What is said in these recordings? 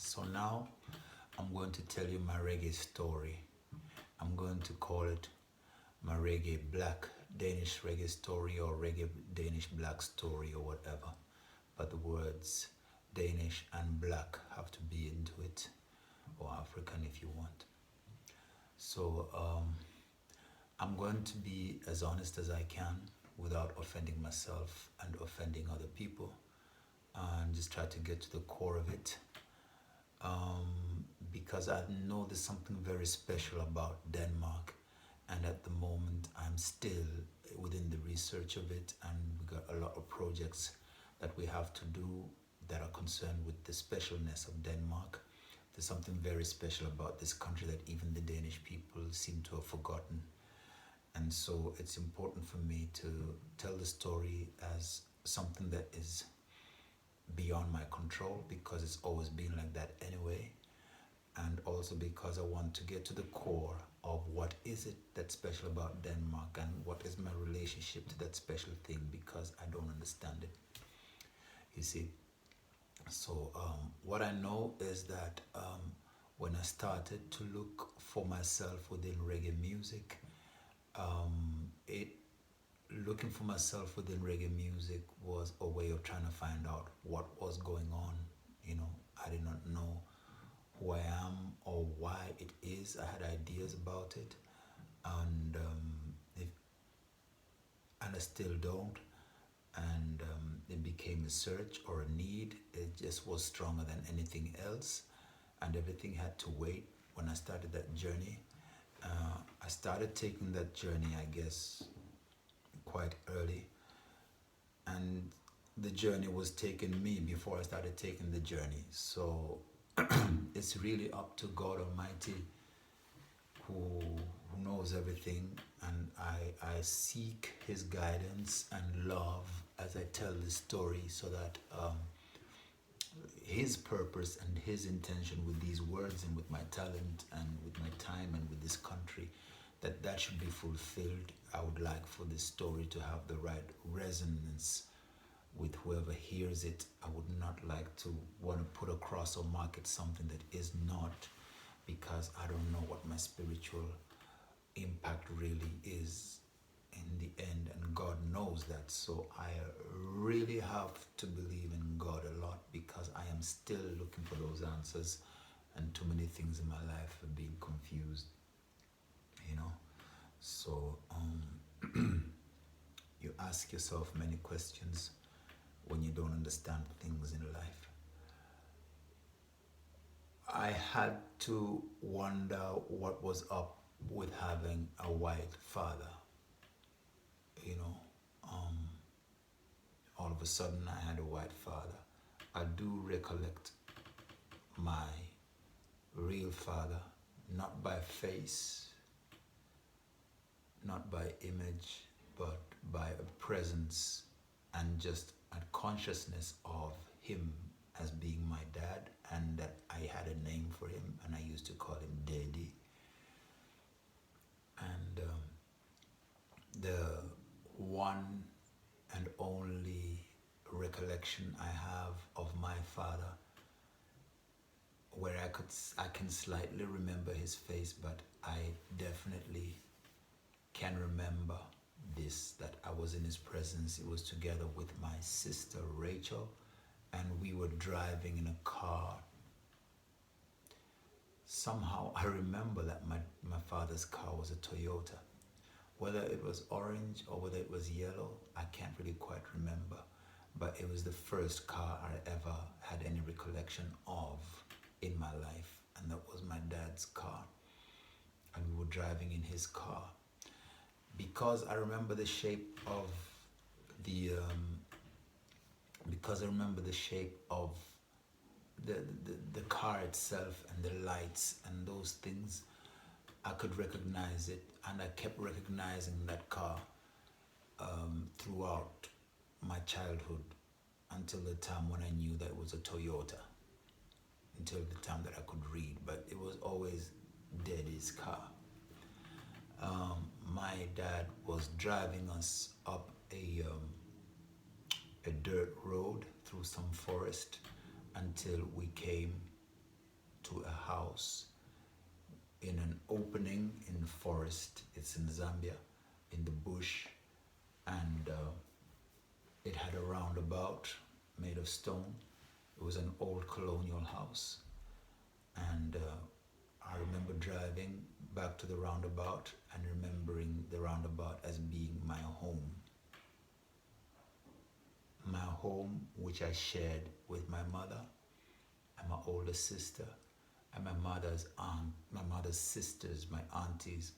So now I'm going to tell you my reggae story. I'm going to call it my reggae black Danish reggae story or reggae Danish black story or whatever. But the words Danish and black have to be into it, or African if you want. So I'm going to be as honest as I can without offending myself and offending other people, and just try to get to the core of it. Because I know there's something very special about Denmark, and at the moment I'm still within the research of it, and we got a lot of projects that we have to do that are concerned with the specialness of Denmark. There's something very special about this country that even the Danish people seem to have forgotten. And so it's important for me to tell the story as something that is beyond my control, because it's always been like that anyway, and also because I want to get to the core of what is it that's special about Denmark and what is my relationship to that special thing, because I don't understand it, you see. So what I know is that when I started to look for myself within reggae music, it looking for myself within reggae music was a way of trying to find out what was going on. You know, I did not know who I am or why it is. I had ideas about it, and if, and I still don't. And it became a search or a need. It just was stronger than anything else, and everything had to wait. When I started that journey, I started taking that journey, I guess, quite early, and the journey was taking me before I started taking the journey. So it's really up to God Almighty, who knows everything, and I seek His guidance and love as I tell this story, so that His purpose and His intention with these words and with my talent and with my time and with this country, that should be fulfilled. I would like for this story to have the right resonance with whoever hears it. I would not like to want to put across or market something that is not, because I don't know what my spiritual impact really is in the end, and God knows that. So I really have to believe in God a lot, because I am still looking for those answers, and too many things in my life have been confused, you know. So you ask yourself many questions when you don't understand things in life. I had to wonder what was up with having a white father. You know, all of a sudden I had a white father. I do recollect my real father, not by face, not by image, but by a presence and just a consciousness of him as being my dad, and that I had a name for him, and I used to call him Daddy. And the one and only recollection I have of my father, where I can slightly remember his face, but I definitely can remember this, that I was in his presence. It was together with my sister Rachel, and we were driving in a car. Somehow I remember that my father's car was a Toyota. Whether it was orange or whether it was yellow, I can't really quite remember. But it was the first car I ever had any recollection of in my life, and that was my dad's car. And we were driving in his car. Because I remember the shape of the the car itself and the lights and those things, I could recognize it, and I kept recognizing that car throughout my childhood, until the time when I knew that it was a Toyota, until the time that I could read, but it was always Daddy's car. My dad was driving us up a dirt road through some forest until we came to a house in an opening in the forest. It's in Zambia, in the bush, and it had a roundabout made of stone. It was an old colonial house, and I remember driving back to the roundabout and remembering the roundabout as being my home. My home, which I shared with my mother and my older sister and my mother's aunt, my mother's sisters, my aunties,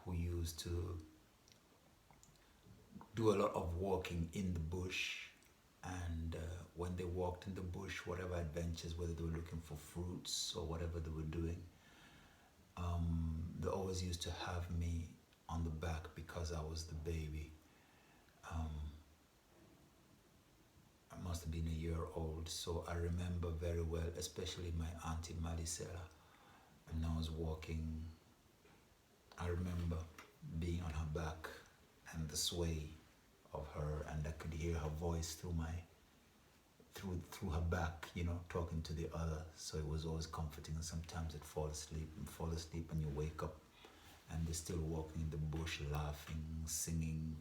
who used to do a lot of walking in the bush. And when they walked in the bush, whatever adventures, whether they were looking for fruits or whatever they were doing, they always used to have me on the back because I was the baby. I must have been a year old, so I remember very well, especially my auntie Malisela. And I was walking, I remember being on her back and the sway of her, and I could hear her voice through her back, you know, talking to the other. So it was always comforting. And sometimes I'd fall asleep and you wake up and they're still walking in the bush, laughing, singing,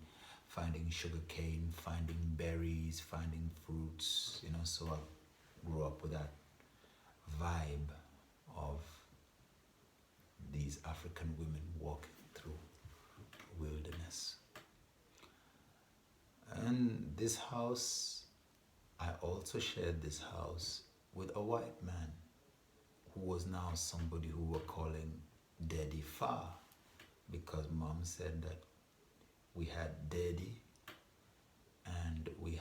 finding sugar cane, finding berries, finding fruits, you know. So I grew up with that vibe of these African women walking through wilderness. And this house, I also shared this house with a white man who was now somebody who were calling Daddy Fa, because Mom said that we had Daddy and we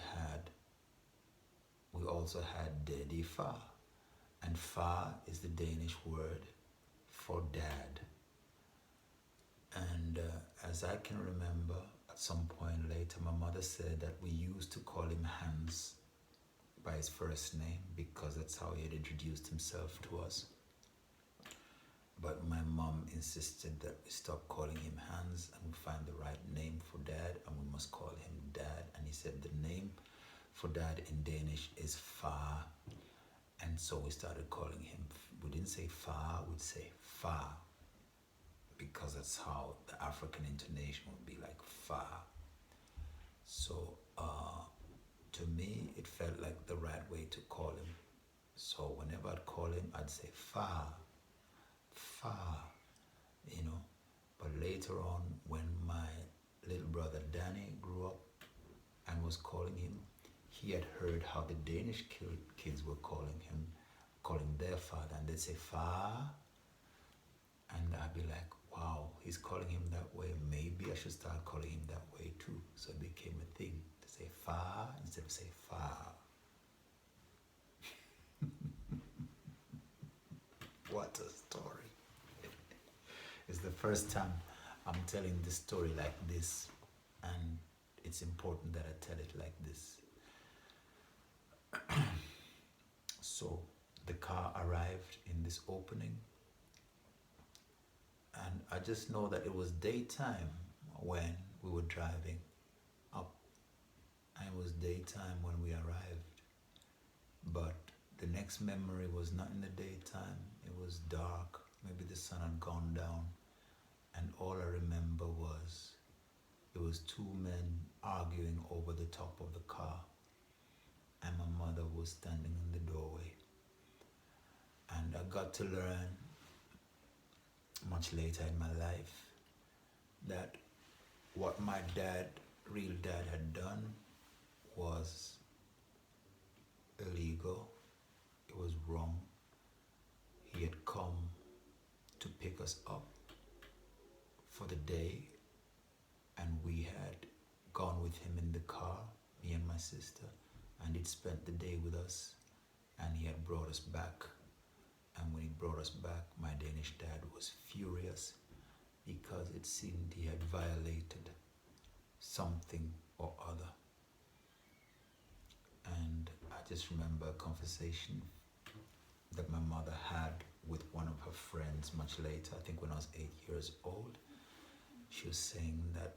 also had Daddy Fa. And Fa is the Danish word for dad. And as I can remember, at some point later, my mother said that we used to call him Hans by his first name because that's how he had introduced himself to us. But my mom insisted that we stop calling him Hans and we find the right name for dad, and we must call him Dad. And he said the name for dad in Danish is Fa. And so we started calling him, we didn't say Fa, we'd say Fa, because that's how the African intonation would be, like Fa. So to me, it felt like the right way to call him. So whenever I'd call him, I'd say Fa, Fa, you know. But later on, when my little brother Danny grew up and was calling him, he had heard how the Danish kids were calling him, calling their father, and they'd say Fa. And I'd be like, wow, he's calling him that way. Maybe I should start calling him that way too. So it became a thing to say Fa instead of say Fa. What a story. It's the first time I'm telling this story like this, and it's important that I tell it like this. So the car arrived in this opening, and I just know that it was daytime when we were driving up, and it was daytime when we arrived. But the next memory was not in the daytime, it was dark, maybe the sun had gone down, and all I remember was it was two men arguing over the top of the car, and my mother was standing in the doorway. And I got to learn much later in my life that what my real dad had done was illegal. It was wrong. He had come to pick us up for the day, and we had gone with him in the car, me and my sister, and he'd spent the day with us, and he had brought us back. And when he brought us back, my Danish dad was furious because it seemed he had violated something or other. And I just remember a conversation that my mother had with one of her friends much later, I think when I was 8 years old. She was saying that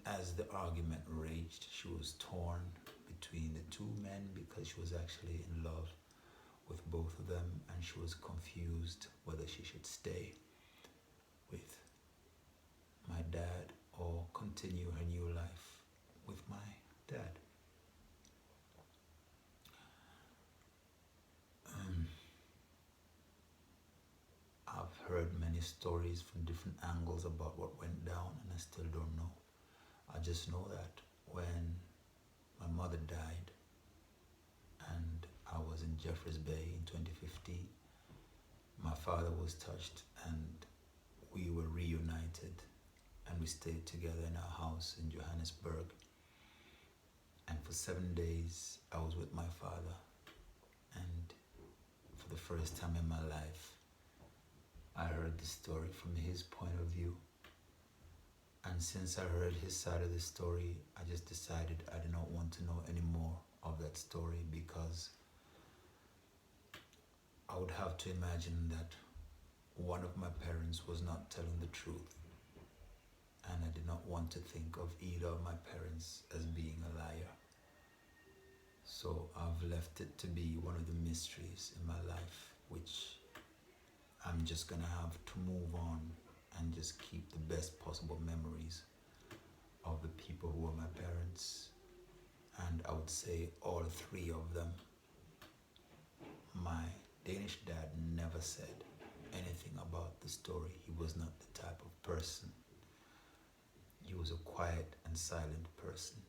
as the argument raged, she was torn between the two men because she was actually in love with both of them, and and she was confused whether she should stay with my dad or continue her new life with my dad. I've heard many stories from different angles about what went down, and I still don't know. I just know that when my mother died and I was in Jeffreys Bay in 2015, my father was touched and we were reunited, and we stayed together in our house in Johannesburg. And for 7 days I was with my father, and for the first time in my life I heard the story from his point of view. And since I heard his side of the story, I just decided I did not want to know any more of that story, because I would have to imagine that one of my parents was not telling the truth, and I did not want to think of either of my parents as being a liar. So I've left it to be one of the mysteries in my life, which I'm just gonna have to move on and just keep the best possible memories of the people who were my parents. And I would say all three of them. My Danish dad never said anything about the story. He was not the type of person. He was a quiet and silent person.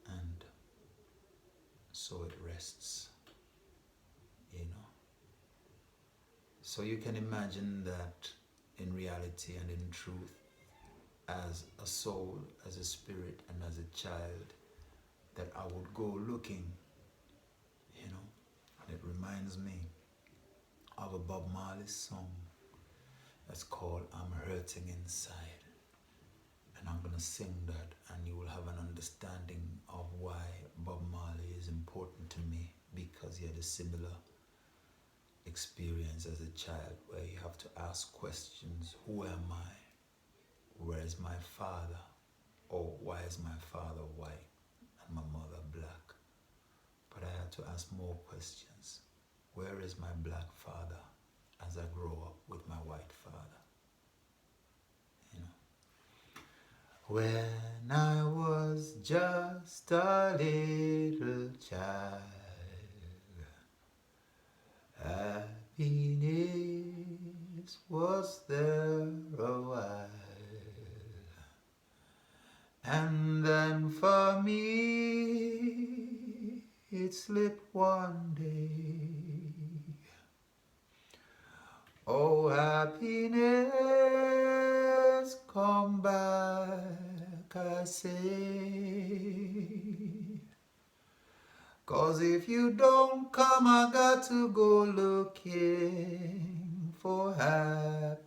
And so it rests, you know. So you can imagine that in reality and in truth, as a soul, as a spirit, and as a child, that I would go looking, you know. And it reminds me of a Bob Marley song that's called I'm Hurting Inside. And I'm gonna sing that, and you will have an understanding of why Bob Marley is important to me, because he had a similar experience as a child where you have to ask questions. Who am I? Where is my father? Or why is my father white and my mother black? But I had to ask more questions. Where is my black father as I grow up with my white father? You know. When I was just a little child, happiness was there a while, and then for me it slipped one day. Oh, happiness, come back, I say. 'Cause if you don't come, I got to go looking for happiness.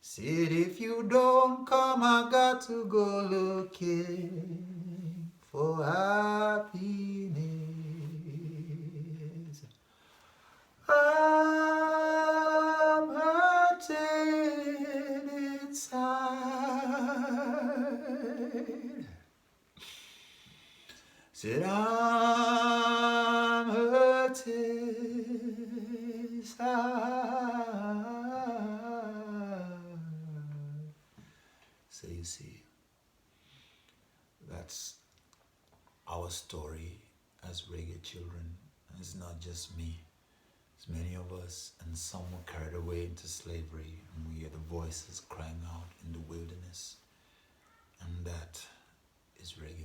Said if you don't come, I got to go looking for happiness. I'm hurting inside. Said I'm hurting inside. So you see, that's our story as reggae children. And it's not just me. It's many of us, and some were carried away into slavery, and we hear the voices crying out in the wilderness. And that is reggae.